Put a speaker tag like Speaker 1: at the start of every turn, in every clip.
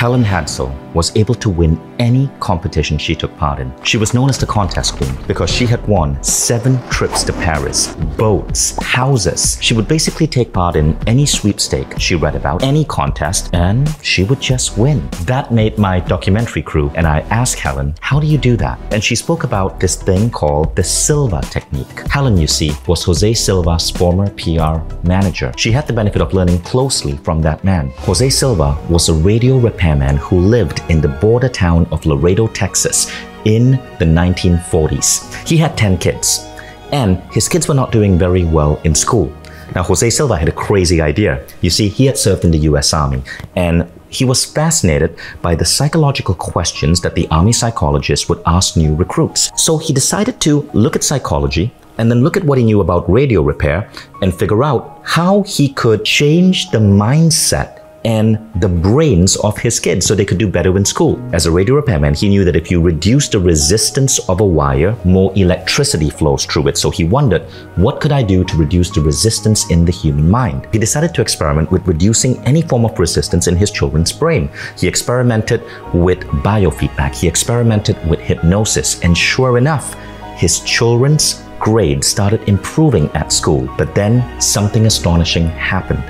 Speaker 1: Helen Hadsell was able to win any competition she took part in. She was known as the contest queen because she had won 7 trips to Paris, boats, houses. She would basically take part in any sweepstake she read about, any contest, and she would just win. That made my documentary crew and I asked Helen, how do you do that? And she spoke about this thing called the Silva technique. Helen, you see, was Jose Silva's former PR manager. She had the benefit of learning closely from that man. Jose Silva was a radio repairman who lived in the border town of Laredo, Texas in the 1940s. He had 10 kids, and his kids were not doing very well in school. Now, Jose Silva had a crazy idea. You see, he had served in the US Army, and he was fascinated by the psychological questions that the Army psychologists would ask new recruits. So he decided to look at psychology and then look at what he knew about radio repair and figure out how he could change the mindset and the brains of his kids so they could do better in school. As a radio repairman, he knew that if you reduce the resistance of a wire, more electricity flows through it. So he wondered, what could I do to reduce the resistance in the human mind? He decided to experiment with reducing any form of resistance in his children's brain. He experimented with biofeedback. He experimented with hypnosis. And sure enough, his children's grades started improving at school. But then something astonishing happened.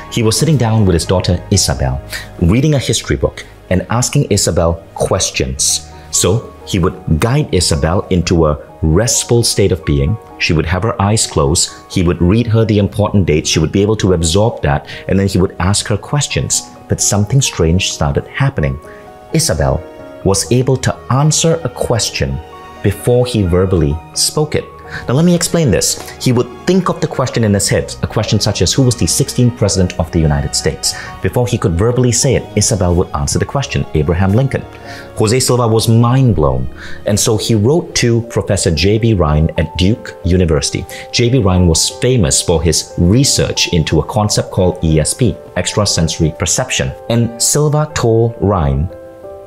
Speaker 1: He was sitting down with his daughter Isabel, reading a history book and asking Isabel questions. So he would guide Isabel into a restful state of being. She would have her eyes closed. He would read her the important dates. She would be able to absorb that, and then he would ask her questions. But something strange started happening. Isabel was able to answer a question before he verbally spoke it. Now let me explain this. He would think of the question in his head, a question such as, who was the 16th president of the United States? Before he could verbally say it, Isabel would answer the question, Abraham Lincoln. Jose Silva was mind blown. And so he wrote to Professor J.B. Ryan at Duke University. J.B. Ryan was famous for his research into a concept called ESP, extrasensory perception. And Silva told Ryan,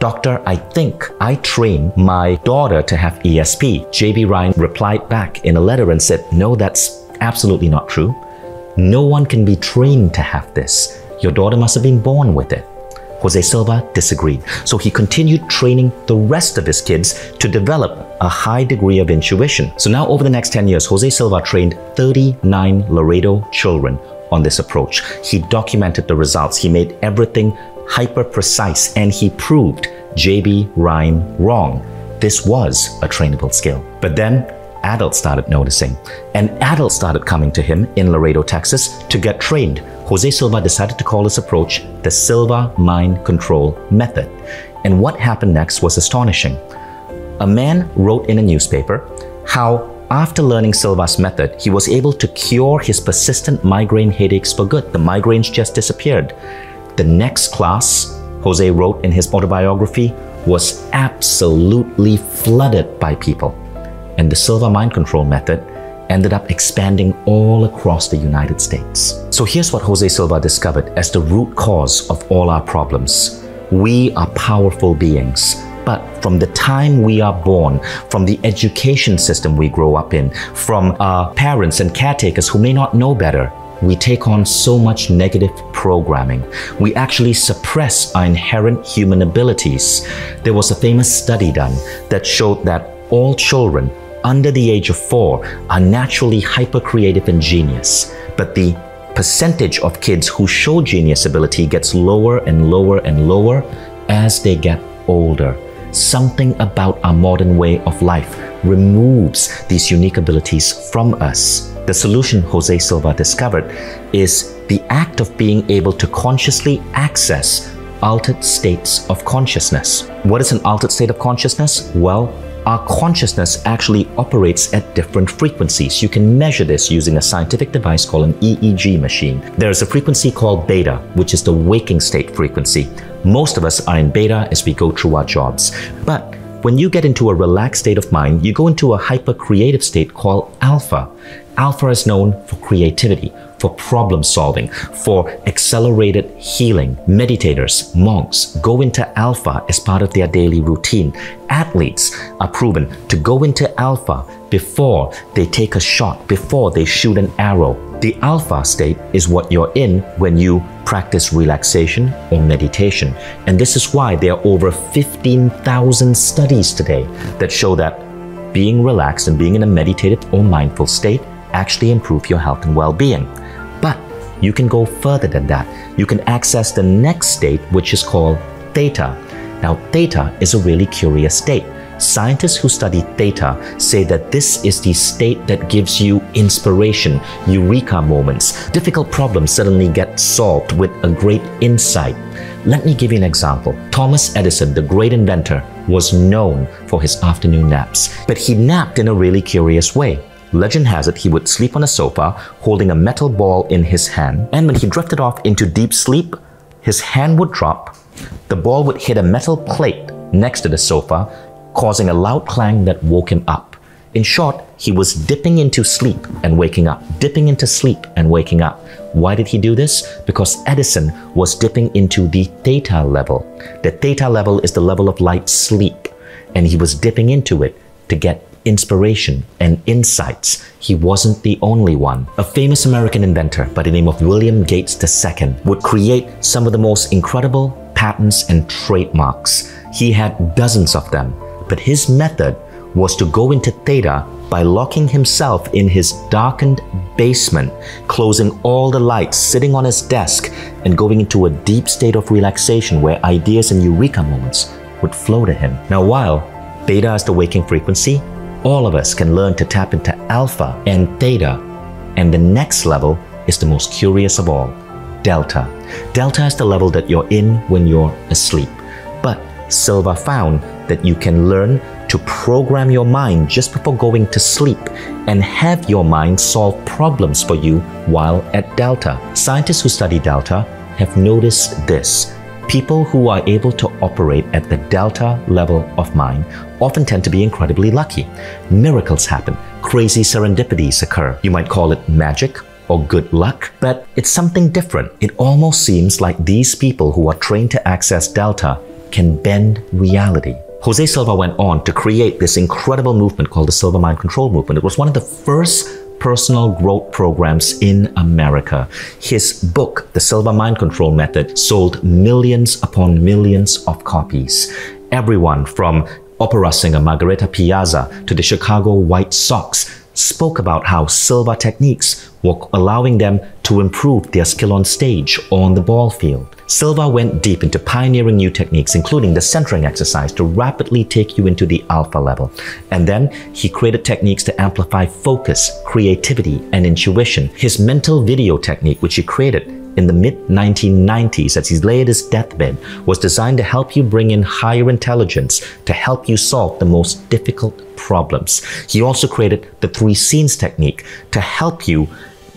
Speaker 1: Doctor, I think I trained my daughter to have ESP. J.B. Ryan replied back in a letter and said, no, that's absolutely not true. No one can be trained to have this. Your daughter must have been born with it. Jose Silva disagreed. So he continued training the rest of his kids to develop a high degree of intuition. So now over the next 10 years, Jose Silva trained 39 Laredo children on this approach. He documented the results. He made everything hyper precise, and he proved J.B. Ryan wrong. This was a trainable skill. But then adults started noticing, and adults started coming to him in Laredo, Texas to get trained. Jose Silva decided to call this approach the Silva Mind Control Method. And what happened next was astonishing. A man wrote in a newspaper how after learning Silva's method, he was able to cure his persistent migraine headaches for good. The migraines just disappeared. The next class, Jose wrote in his autobiography, was absolutely flooded by people. And the Silva Mind Control Method ended up expanding all across the United States. So here's what Jose Silva discovered as the root cause of all our problems. We are powerful beings. But from the time we are born, from the education system we grow up in, from our parents and caretakers who may not know better, we take on so much negative programming. We actually suppress our inherent human abilities. There was a famous study done that showed that all children under the age of 4 are naturally hyper-creative and genius. But the percentage of kids who show genius ability gets lower and lower and lower as they get older. Something about our modern way of life removes these unique abilities from us. The solution Jose Silva discovered is the act of being able to consciously access altered states of consciousness. What is an altered state of consciousness? Well, our consciousness actually operates at different frequencies. You can measure this using a scientific device called an EEG machine. There is a frequency called beta, which is the waking state frequency. Most of us are in beta as we go through our jobs. But when you get into a relaxed state of mind, you go into a hyper-creative state called alpha. Alpha is known for creativity, for problem solving, for accelerated healing. Meditators, monks go into Alpha as part of their daily routine. Athletes are proven to go into Alpha before they take a shot, before they shoot an arrow. The Alpha state is what you're in when you practice relaxation or meditation. And this is why there are over 15,000 studies today that show that being relaxed and being in a meditative or mindful state actually improve your health and well-being. But you can go further than that. You can access the next state, which is called theta. Now, theta is a really curious state. Scientists who study theta say that this is the state that gives you inspiration, eureka moments. Difficult problems suddenly get solved with a great insight. Let me give you an example. Thomas Edison, the great inventor, was known for his afternoon naps, but he napped in a really curious way. Legend has it he would sleep on a sofa holding a metal ball in his hand, and when he drifted off into deep sleep, his hand would drop, the ball would hit a metal plate next to the sofa, causing a loud clang that woke him up. In short, he was dipping into sleep and waking up, dipping into sleep and waking up. Why did he do this? Because Edison was dipping into the theta level. The theta level is the level of light sleep, and he was dipping into it to get inspiration and insights. He wasn't the only one. A famous American inventor by the name of William Gates II would create some of the most incredible patents and trademarks. He had dozens of them, but his method was to go into theta by locking himself in his darkened basement, closing all the lights, sitting on his desk, and going into a deep state of relaxation where ideas and eureka moments would flow to him. Now, while theta is the waking frequency, all of us can learn to tap into alpha and theta, and the next level is the most curious of all, delta. Delta is the level that you're in when you're asleep. But Silva found that you can learn to program your mind just before going to sleep and have your mind solve problems for you while at delta. Scientists who study delta have noticed this. People who are able to operate at the delta level of mind often tend to be incredibly lucky. Miracles happen. Crazy serendipities occur. You might call it magic or good luck, but it's something different. It almost seems like these people who are trained to access delta can bend reality. Jose Silva went on to create this incredible movement called the Silva Mind Control Movement. It was one of the first personal growth programs in America. His book, The Silva Mind Control Method, sold millions upon millions of copies. Everyone from opera singer Margarita Piazza to the Chicago White Sox spoke about how Silva techniques were allowing them to improve their skill on stage or on the ball field. Silva went deep into pioneering new techniques, including the centering exercise to rapidly take you into the alpha level. And then he created techniques to amplify focus, creativity, and intuition. His mental video technique, which he created in the mid-1990s as he lay at his deathbed, was designed to help you bring in higher intelligence to help you solve the most difficult problems. He also created the 3 scenes technique to help you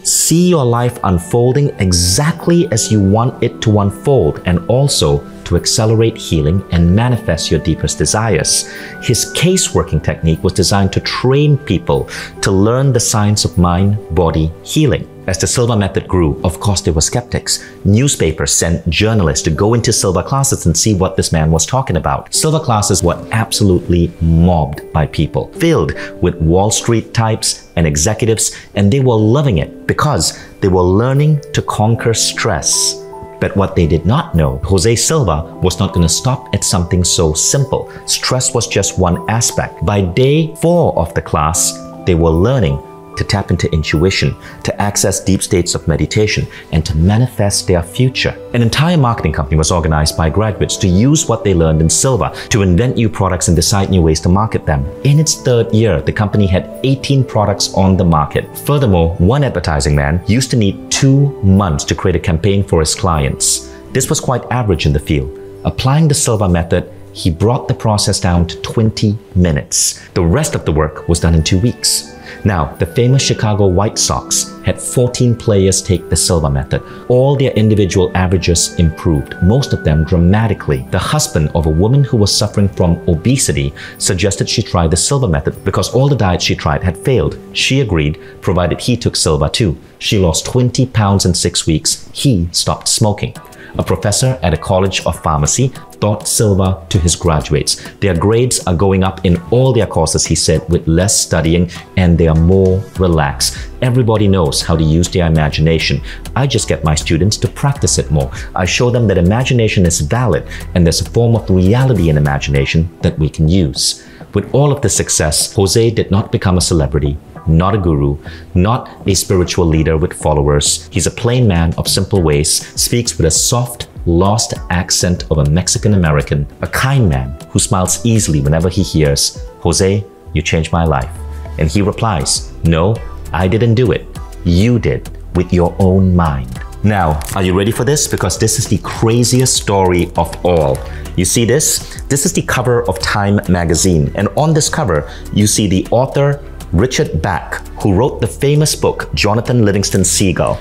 Speaker 1: see your life unfolding exactly as you want it to unfold, and also to accelerate healing and manifest your deepest desires. His case working technique was designed to train people to learn the science of mind-body healing. As the Silva method grew, of course there were skeptics. Newspapers sent journalists to go into Silva classes and see what this man was talking about. Silva classes were absolutely mobbed by people, filled with Wall Street types and executives, and they were loving it because they were learning to conquer stress. But what they did not know, Jose Silva was not going to stop at something so simple. Stress was just one aspect. By day 4 of the class, they were learning to tap into intuition, to access deep states of meditation, and to manifest their future. An entire marketing company was organized by graduates to use what they learned in Silva to invent new products and decide new ways to market them. In its 3rd year, the company had 18 products on the market. Furthermore, one advertising man used to need 2 months to create a campaign for his clients. This was quite average in the field. Applying the Silva method, he brought the process down to 20 minutes. The rest of the work was done in 2 weeks. Now, the famous Chicago White Sox had 14 players take the Silva method. All their individual averages improved, most of them dramatically. The husband of a woman who was suffering from obesity suggested she try the Silva method because all the diets she tried had failed. She agreed, provided he took Silva too. She lost 20 pounds in 6 weeks. He stopped smoking. A professor at a college of pharmacy taught Silva to his graduates. Their grades are going up in all their courses, he said, with less studying, and they are more relaxed. Everybody knows how to use their imagination. I just get my students to practice it more. I show them that imagination is valid and there's a form of reality in imagination that we can use. With all of the success, Jose did not become a celebrity, not a guru, not a spiritual leader with followers. He's a plain man of simple ways, speaks with a soft, lost accent of a Mexican American, a kind man who smiles easily whenever he hears, "Jose, you changed my life." And he replies, "No, I didn't do it. You did, with your own mind." Now, are you ready for this? Because this is the craziest story of all. You see this? This is the cover of Time magazine. And on this cover, you see the author, Richard Bach, who wrote the famous book, Jonathan Livingston Seagull.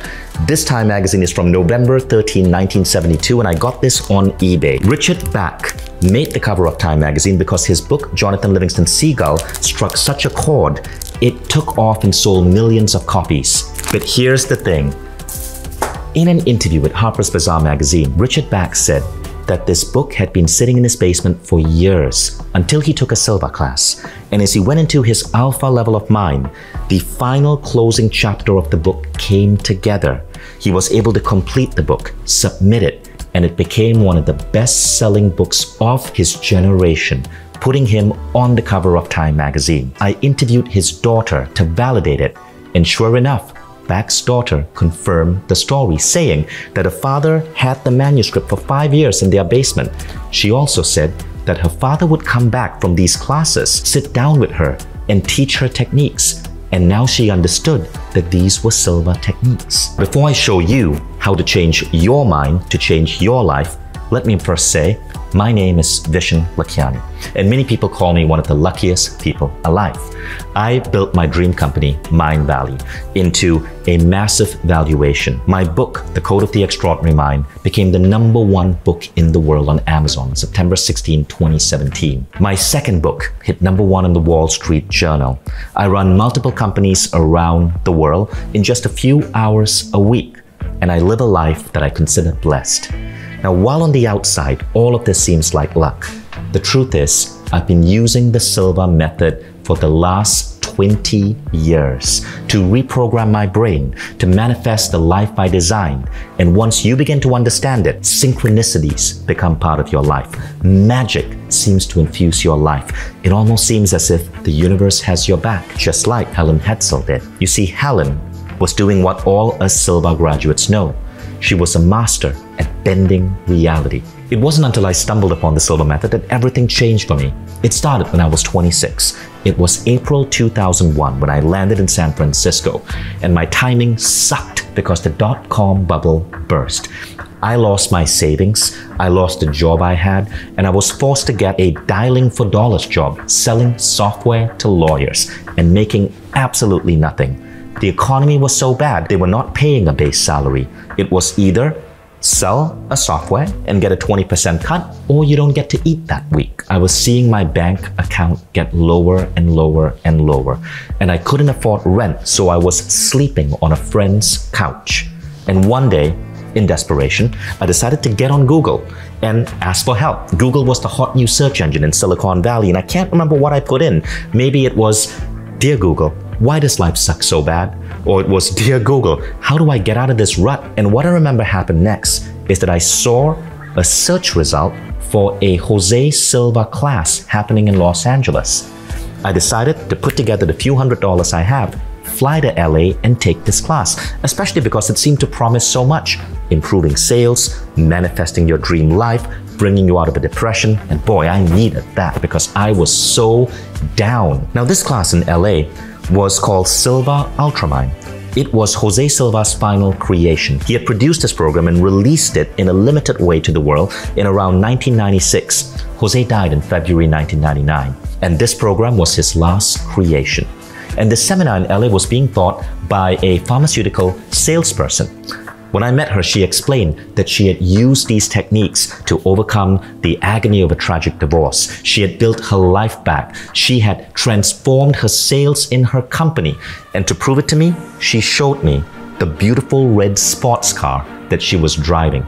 Speaker 1: This Time magazine is from November 13, 1972, and I got this on eBay. Richard Bach made the cover of Time magazine because his book, Jonathan Livingston Seagull, struck such a chord, it took off and sold millions of copies. But here's the thing. In an interview with Harper's Bazaar magazine, Richard Bach said that this book had been sitting in his basement for years until he took a Silva class. And as he went into his alpha level of mind, the final closing chapter of the book came together. He was able to complete the book, submit it, and it became one of the best-selling books of his generation, putting him on the cover of Time magazine. I interviewed his daughter to validate it, and sure enough, Bach's daughter confirmed the story, saying that her father had the manuscript for 5 years in their basement. She also said that her father would come back from these classes, sit down with her, and teach her techniques. And now she understood that these were Silva techniques. Before I show you how to change your mind to change your life, let me first say, my name is Vishen Lakhiani, and many people call me one of the luckiest people alive. I built my dream company, Mind Valley, into a massive valuation. My book, The Code of the Extraordinary Mind, became the #1 book in the world on Amazon on September 16, 2017. My second book hit #1 in the Wall Street Journal. I run multiple companies around the world in just a few hours a week, and I live a life that I consider blessed. Now, while on the outside, all of this seems like luck, the truth is, I've been using the Silva method for the last 20 years to reprogram my brain, to manifest the life I designed. And once you begin to understand it, synchronicities become part of your life. Magic seems to infuse your life. It almost seems as if the universe has your back, just like Helen Hetzel did. You see, Helen was doing what all us Silva graduates know. She was a master at bending reality. It wasn't until I stumbled upon the Silva method that everything changed for me. It started when I was 26. It was April 2001 when I landed in San Francisco, and my timing sucked because the dot-com bubble burst. I lost my savings, I lost the job I had, and I was forced to get a dialing for dollars job, selling software to lawyers and making absolutely nothing. The economy was so bad, they were not paying a base salary. It was either sell a software and get a 20% cut, or you don't get to eat that week. I was seeing my bank account get lower and lower and lower, and I couldn't afford rent, so I was sleeping on a friend's couch. And one day, in desperation, I decided to get on Google and ask for help. Google was the hot new search engine in Silicon Valley, and I can't remember what I put in. Maybe it was, "Dear Google, why does life suck so bad?" Or it was, "Dear Google, how do I get out of this rut?" And what I remember happened next is that I saw a search result for a Jose Silva class happening in Los Angeles. I decided to put together the few $100s I have, fly to LA and take this class, especially because it seemed to promise so much. Improving sales, manifesting your dream life, bringing you out of a depression, and boy, I needed that because I was so down. Now, this class in LA was called Silva Ultramind. It was Jose Silva's final creation. He had produced this program and released it in a limited way to the world in around 1996. Jose died in February 1999, and this program was his last creation. And this seminar in LA was being taught by a pharmaceutical salesperson. When I met her, she explained that she had used these techniques to overcome the agony of a tragic divorce. She had built her life back. She had transformed her sales in her company. And to prove it to me, she showed me the beautiful red sports car that she was driving.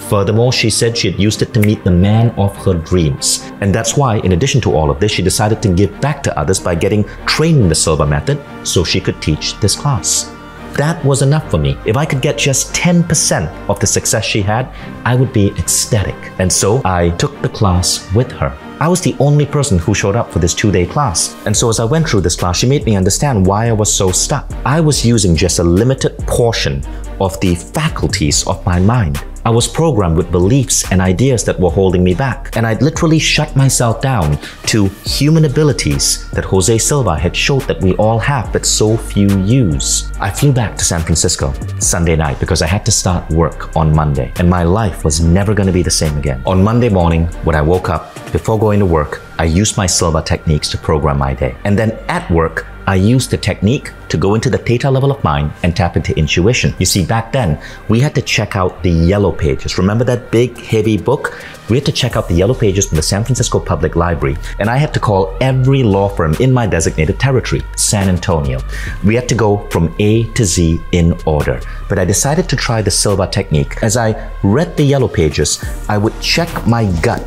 Speaker 1: Furthermore, she said she had used it to meet the man of her dreams. And that's why, in addition to all of this, she decided to give back to others by getting trained in the Silva method so she could teach this class. That was enough for me. If I could get just 10% of the success she had, I would be ecstatic. And so I took the class with her. I was the only person who showed up for this 2-day class. And so as I went through this class, she made me understand why I was so stuck. I was using just a limited portion of the faculties of my mind. I was programmed with beliefs and ideas that were holding me back. And I'd literally shut myself down to human abilities that Jose Silva had showed that we all have, but so few use. I flew back to San Francisco Sunday night because I had to start work on Monday, and my life was never going to be the same again. On Monday morning, when I woke up, before going to work, I used my Silva techniques to program my day. And then at work, I used the technique to go into the theta level of mind and tap into intuition. You see, back then, we had to check out the yellow pages. Remember that big, heavy book? We had to check out the yellow pages from the San Francisco Public Library. And I had to call every law firm in my designated territory, San Antonio. We had to go from A to Z in order. But I decided to try the Silva technique. As I read the yellow pages, I would check my gut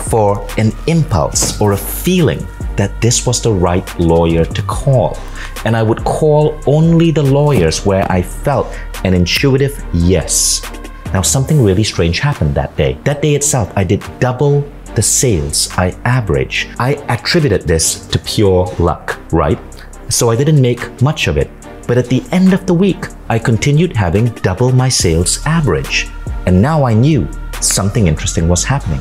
Speaker 1: for an impulse or a feeling that this was the right lawyer to call. And I would call only the lawyers where I felt an intuitive yes. Now, something really strange happened that day. That day itself, I did double the sales I averaged. I attributed this to pure luck, right? So I didn't make much of it. But at the end of the week, I continued having double my sales average. And now I knew something interesting was happening.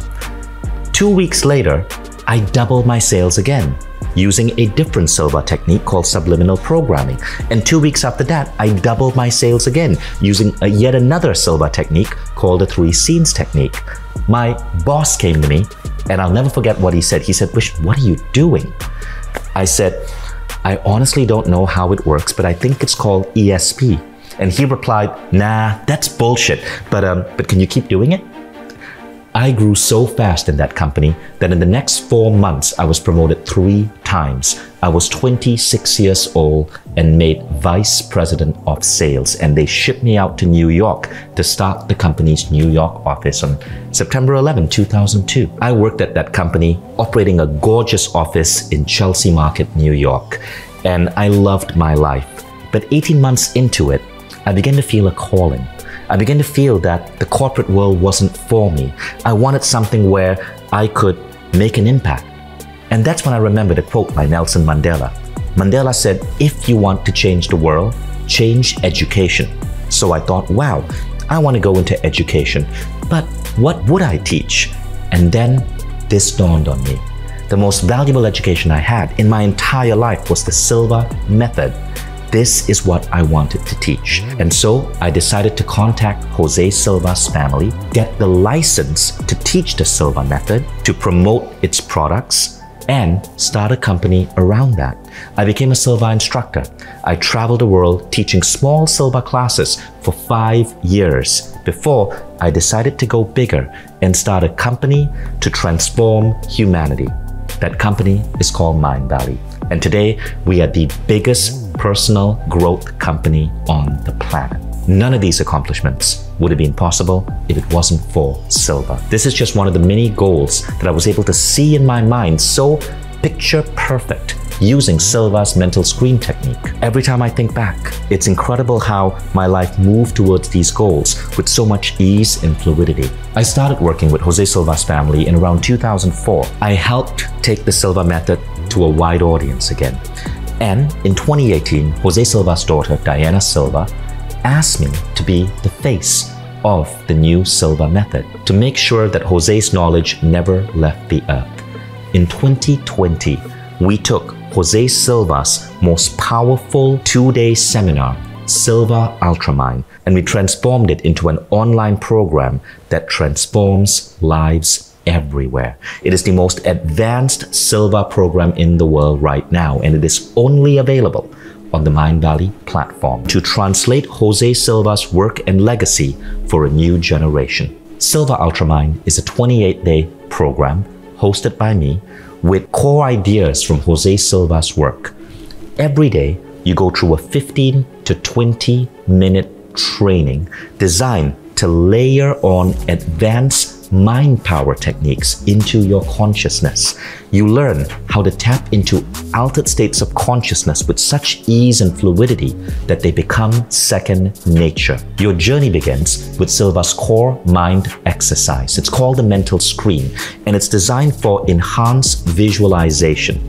Speaker 1: 2 weeks later, I doubled my sales again using a different Silva technique called subliminal programming. And 2 weeks after that, I doubled my sales again using yet another Silva technique called the 3 scenes technique. My boss came to me, and I'll never forget what he said. He said, "Wish, what are you doing?" I said, "I honestly don't know how it works, but I think it's called ESP." And he replied, "Nah, that's bullshit, but can you keep doing it?" I grew so fast in that company that in the next 4 months, I was promoted 3 times. I was 26 years old and made vice president of sales, and they shipped me out to New York to start the company's New York office on September 11, 2002. I worked at that company, operating a gorgeous office in Chelsea Market, New York, and I loved my life. But 18 months into it, I began to feel a calling. I began to feel that the corporate world wasn't for me. I wanted something where I could make an impact. And that's when I remembered a quote by Nelson Mandela. Mandela said, "If you want to change the world, change education." So I thought, wow, I want to go into education, but what would I teach? And then this dawned on me. The most valuable education I had in my entire life was the Silva method. This is what I wanted to teach. And so I decided to contact Jose Silva's family, get the license to teach the Silva method, to promote its products, and start a company around that. I became a Silva instructor. I traveled the world teaching small Silva classes for 5 years before I decided to go bigger and start a company to transform humanity. That company is called Mind Valley. And today, we are the biggest personal growth company on the planet. None of these accomplishments would have been possible if it wasn't for Silva. This is just one of the many goals that I was able to see in my mind, so picture perfect, using Silva's mental screen technique. Every time I think back, it's incredible how my life moved towards these goals with so much ease and fluidity. I started working with Jose Silva's family in around 2004. I helped take the Silva method to a wide audience again. And in 2018, Jose Silva's daughter, Diana Silva, asked me to be the face of the new Silva method, to make sure that Jose's knowledge never left the earth. In 2020, we took Jose Silva's most powerful 2-day seminar, Silva Ultramind, and we transformed it into an online program that transforms lives everywhere. It is the most advanced Silva program in the world right now, and it is only available on the Mindvalley platform to translate Jose Silva's work and legacy for a new generation. Silva Ultramind is a 28-day program hosted by me with core ideas from Jose Silva's work. Every day, you go through a 15 to 20 minute training designed to layer on advanced mind power techniques into your consciousness. You learn how to tap into altered states of consciousness with such ease and fluidity that they become second nature. Your journey begins with Silva's core mind exercise. It's called the mental screen, and it's designed for enhanced visualization.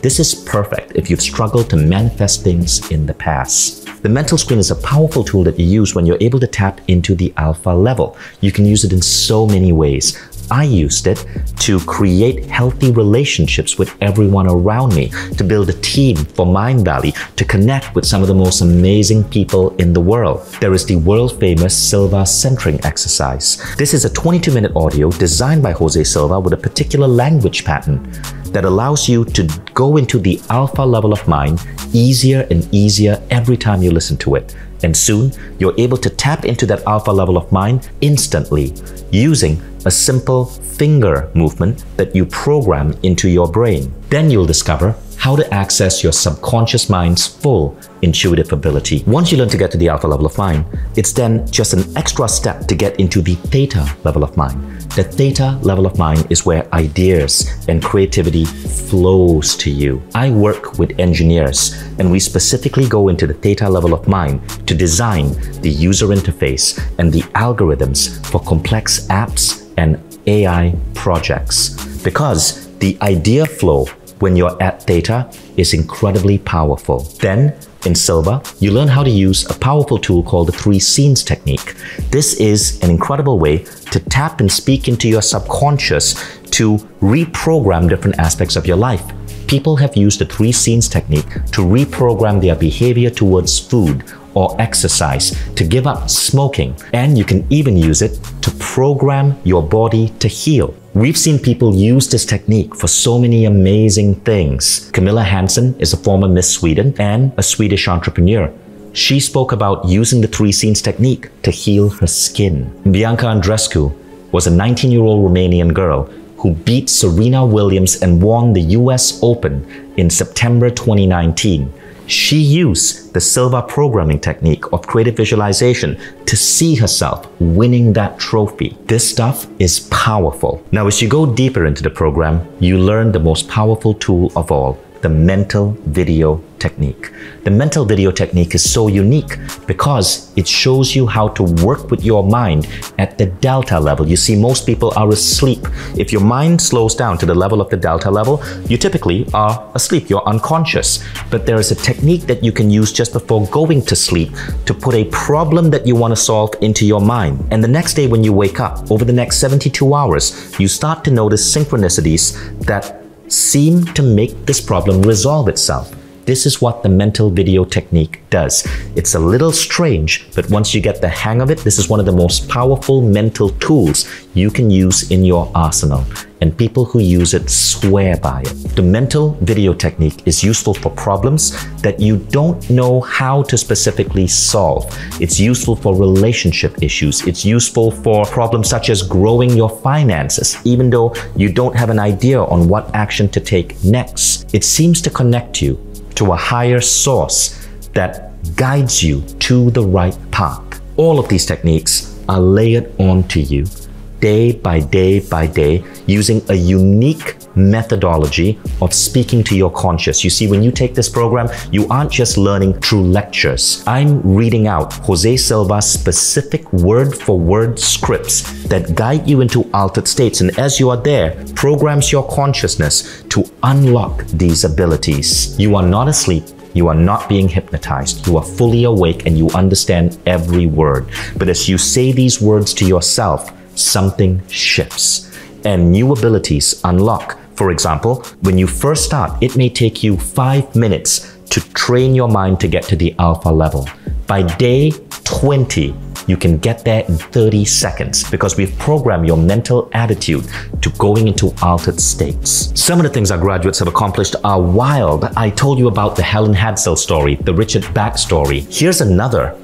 Speaker 1: This is perfect if you've struggled to manifest things in the past. The mental screen is a powerful tool that you use when you're able to tap into the alpha level. You can use it in so many ways. I used it to create healthy relationships with everyone around me, to build a team for Mindvalley, to connect with some of the most amazing people in the world. There is the world-famous Silva centering exercise. This is a 22-minute audio designed by Jose Silva with a particular language pattern that allows you to go into the alpha level of mind easier and easier every time you listen to it. And soon, you're able to tap into that alpha level of mind instantly using a simple finger movement that you program into your brain. Then you'll discover how to access your subconscious mind's full intuitive ability. Once you learn to get to the alpha level of mind, it's then just an extra step to get into the theta level of mind. The theta level of mind is where ideas and creativity flows to you. I work with engineers, and we specifically go into the theta level of mind to design the user interface and the algorithms for complex apps and AI projects. Because the idea flow when you're at theta is incredibly powerful. Then, in Silva, you learn how to use a powerful tool called the 3 scenes technique. This is an incredible way to tap and speak into your subconscious to reprogram different aspects of your life. People have used the 3 scenes technique to reprogram their behavior towards food or exercise, to give up smoking, and you can even use it to program your body to heal. We've seen people use this technique for so many amazing things. Camilla Hansen is a former Miss Sweden and a Swedish entrepreneur. She spoke about using the 3 scenes technique to heal her skin. Bianca Andreescu was a 19-year-old Romanian girl who beat Serena Williams and won the US Open in September 2019. She used the Silva programming technique of creative visualization to see herself winning that trophy. This stuff is powerful. Now, as you go deeper into the program, you learn the most powerful tool of all, the mental video technique. The mental video technique is so unique because it shows you how to work with your mind at the delta level. You see, most people are asleep. If your mind slows down to the level of the delta level, you typically are asleep, you're unconscious. But there is a technique that you can use just before going to sleep to put a problem that you want to solve into your mind. And the next day when you wake up, over the next 72 hours, you start to notice synchronicities that seem to make this problem resolve itself. This is what the mental video technique does. It's a little strange, but once you get the hang of it, this is one of the most powerful mental tools you can use in your arsenal. And people who use it swear by it. The mental video technique is useful for problems that you don't know how to specifically solve. It's useful for relationship issues. It's useful for problems such as growing your finances, even though you don't have an idea on what action to take next. It seems to connect you to a higher source that guides you to the right path. All of these techniques are layered onto you day by day by day using a unique methodology of speaking to your conscious. You see, when you take this program, you aren't just learning through lectures. I'm reading out Jose Silva's specific word-for-word scripts that guide you into altered states, and as you are there, programs your consciousness to unlock these abilities. You are not asleep. You are not being hypnotized. You are fully awake and you understand every word. But as you say these words to yourself, something shifts and new abilities unlock. For example, when you first start, it may take you 5 minutes to train your mind to get to the alpha level. By day 20, you can get there in 30 seconds because we've programmed your mental attitude to going into altered states. Some of the things our graduates have accomplished are wild. I told you about the Helen Hadsell story, the Richard Bach story. Here's another.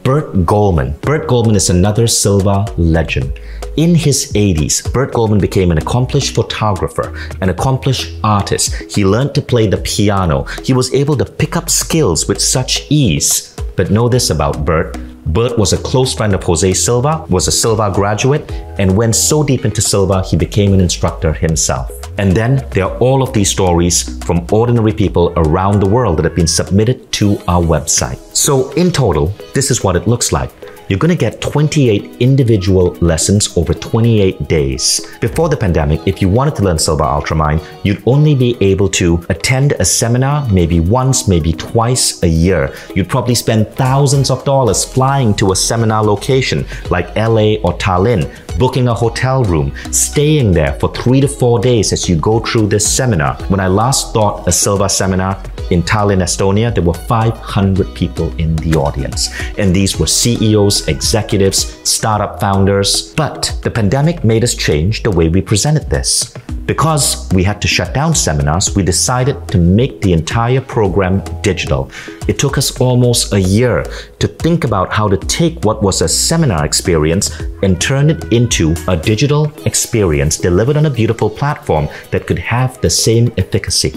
Speaker 1: Burt Goldman. Burt Goldman is another silver legend. In his 80s, Burt Goldman became an accomplished photographer, an accomplished artist. He learned to play the piano. He was able to pick up skills with such ease. But know this about Burt. Burt was a close friend of Jose Silva, was a Silva graduate, and went so deep into Silva, he became an instructor himself. And then there are all of these stories from ordinary people around the world that have been submitted to our website. So in total, this is what it looks like. You're going to get 28 individual lessons over 28 days. Before the pandemic, if you wanted to learn Silva Ultramind, you'd only be able to attend a seminar maybe once, maybe twice a year. You'd probably spend thousands of dollars flying to a seminar location like LA or Tallinn, booking a hotel room, staying there for 3 to 4 days as you go through this seminar. When I last taught a Silva seminar in Tallinn, Estonia, there were 500 people in the audience. And these were CEOs, executives, startup founders. But the pandemic made us change the way we presented this. Because we had to shut down seminars, we decided to make the entire program digital. It took us almost a year to think about how to take what was a seminar experience and turn it into a digital experience delivered on a beautiful platform that could have the same efficacy.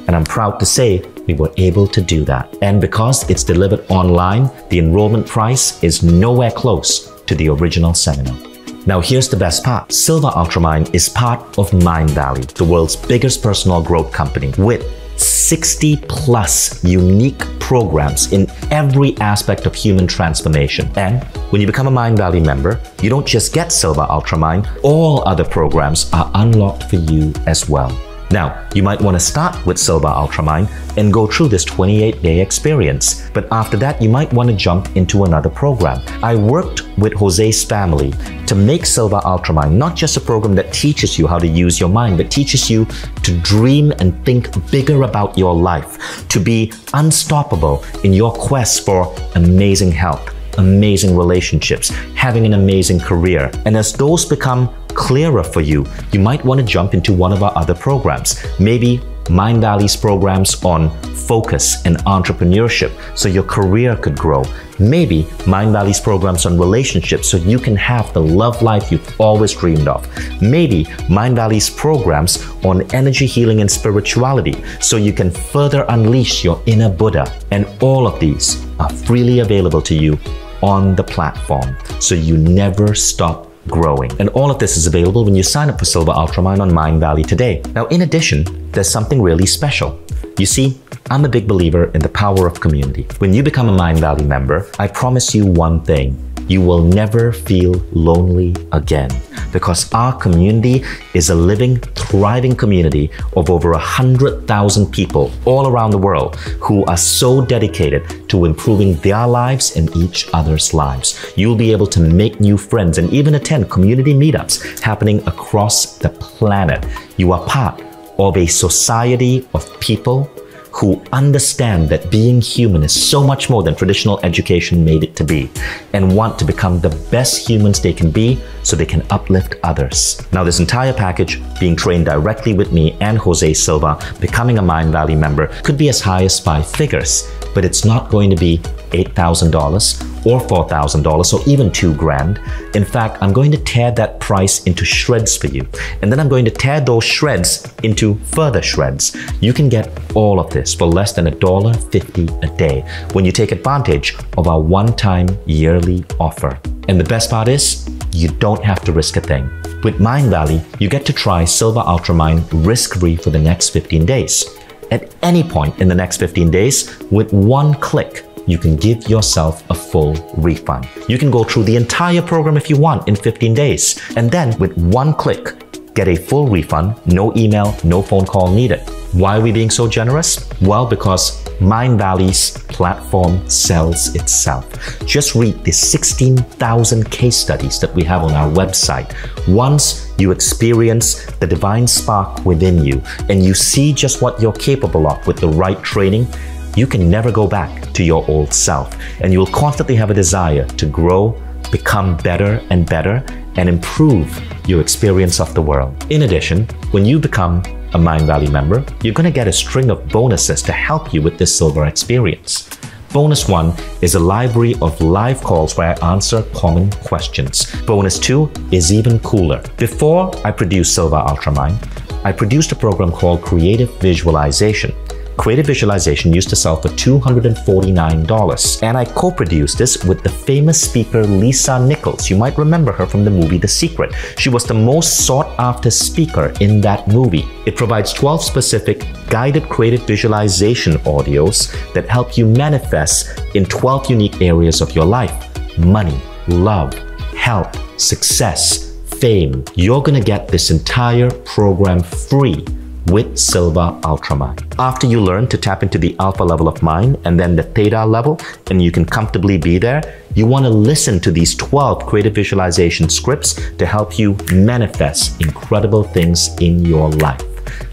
Speaker 1: And I'm proud to say we were able to do that. And because it's delivered online, the enrollment price is nowhere close to the original seminar. Now here's the best part. Silva Ultramind is part of Mindvalley, the world's biggest personal growth company, with 60 plus unique programs in every aspect of human transformation. And when you become a Mindvalley member, you don't just get Silva Ultramind, all other programs are unlocked for you as well. Now, you might want to start with Silva Ultramind and go through this 28-day experience. But after that, you might want to jump into another program. I worked with Jose's family to make Silva Ultramind not just a program that teaches you how to use your mind, but teaches you to dream and think bigger about your life, to be unstoppable in your quest for amazing health, amazing relationships, having an amazing career. And as those become clearer for you, you might want to jump into one of our other programs. Maybe Mindvalley's programs on focus and entrepreneurship so your career could grow. Maybe Mindvalley's programs on relationships so you can have the love life you've always dreamed of. Maybe Mindvalley's programs on energy healing and spirituality so you can further unleash your inner Buddha. And all of these are freely available to you on the platform, so you never stop growing. And all of this is available when you sign up for Silva Ultramind on Mindvalley today. Now, in addition, there's something really special. You see, I'm a big believer in the power of community. When you become a Mindvalley member, I promise you one thing. You will never feel lonely again, because our community is a living, thriving community of over 100,000 people all around the world who are so dedicated to improving their lives and each other's lives. You'll be able to make new friends and even attend community meetups happening across the planet. You are part of a society of people who understand that being human is so much more than traditional education made it to be, and want to become the best humans they can be so they can uplift others. Now, this entire package, being trained directly with me and Jose Silva, becoming a Mindvalley member, could be as high as 5 figures, but it's not going to be $8,000 or $4,000 or even $2,000. In fact, I'm going to tear that price into shreds for you. And then I'm going to tear those shreds into further shreds. You can get all of this for less than $1.50 a day when you take advantage of our one-time yearly offer. And the best part is, you don't have to risk a thing. With Mindvalley, you get to try Silva Ultramind risk-free for the next 15 days. At any point in the next 15 days, with one click, you can give yourself a full refund. You can go through the entire program if you want in 15 days. And then with one click, get a full refund, no email, no phone call needed. Why are we being so generous? Well, because Mindvalley's platform sells itself. Just read the 16,000 case studies that we have on our website. Once you experience the divine spark within you and you see just what you're capable of with the right training, you can never go back to your old self, and you'll constantly have a desire to grow, become better and better and improve your experience of the world. In addition, when you become a Mindvalley member, you're going to get a string of bonuses to help you with this silver experience. Bonus 1 is a library of live calls where I answer common questions. Bonus 2 is even cooler. Before I produced Silver Ultramind, I produced a program called Creative Visualization. Creative Visualization used to sell for $249, and I co-produced this with the famous speaker Lisa Nichols. You might remember her from the movie The Secret. She was the most sought-after speaker in that movie. It provides 12 specific guided creative visualization audios that help you manifest in 12 unique areas of your life: money, love, health, success, fame. You're gonna get this entire program free with Silver Ultramind. After you learn to tap into the alpha level of mind and then the theta level, and you can comfortably be there, you want to listen to these 12 creative visualization scripts to help you manifest incredible things in your life.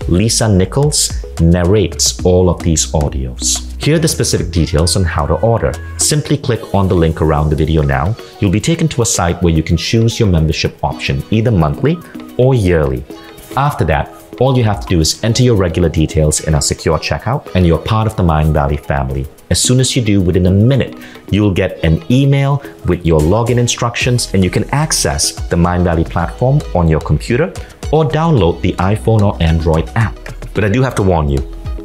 Speaker 1: Lisa Nichols narrates all of these audios. Here are the specific details on how to order. Simply click on the link around the video now. You'll be taken to a site where you can choose your membership option, either monthly or yearly. After that, all you have to do is enter your regular details in our secure checkout, and you're part of the Mindvalley family. As soon as you do, within a minute, you'll get an email with your login instructions, and you can access the Mindvalley platform on your computer or download the iPhone or Android app. But I do have to warn you,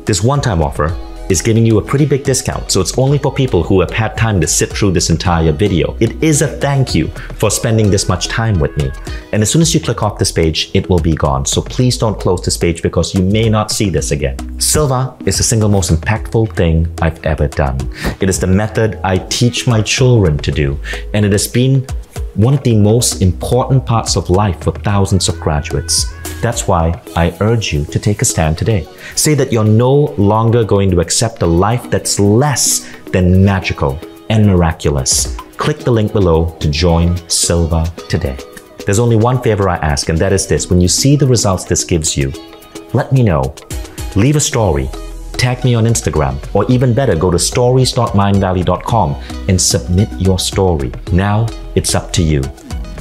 Speaker 1: this one-time offer is giving you a pretty big discount, so it's only for people who have had time to sit through this entire video. It is a thank you for spending this much time with me. And as soon as you click off this page, it will be gone. So please don't close this page because you may not see this again. Silver is the single most impactful thing I've ever done. It is the method I teach my children to do, and it has been one of the most important parts of life for thousands of graduates. That's why I urge you to take a stand today. Say that you're no longer going to accept a life that's less than magical and miraculous. Click the link below to join Silver today. There's only one favor I ask, and that is this: when you see the results this gives you, let me know. Leave a story, tag me on Instagram, or even better, go to stories.mindvalley.com and submit your story. Now it's up to you.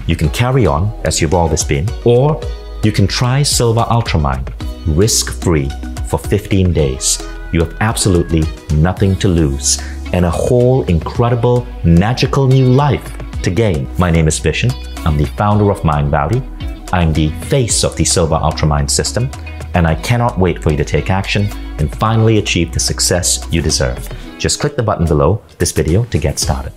Speaker 1: You can carry on as you've always been, or you can try Silver Ultramind risk-free for 15 days. You have absolutely nothing to lose and a whole incredible, magical new life to gain. My name is Vishen. I'm the founder of Mindvalley. I'm the face of the Silver Ultramind system, and I cannot wait for you to take action and finally achieve the success you deserve. Just click the button below this video to get started.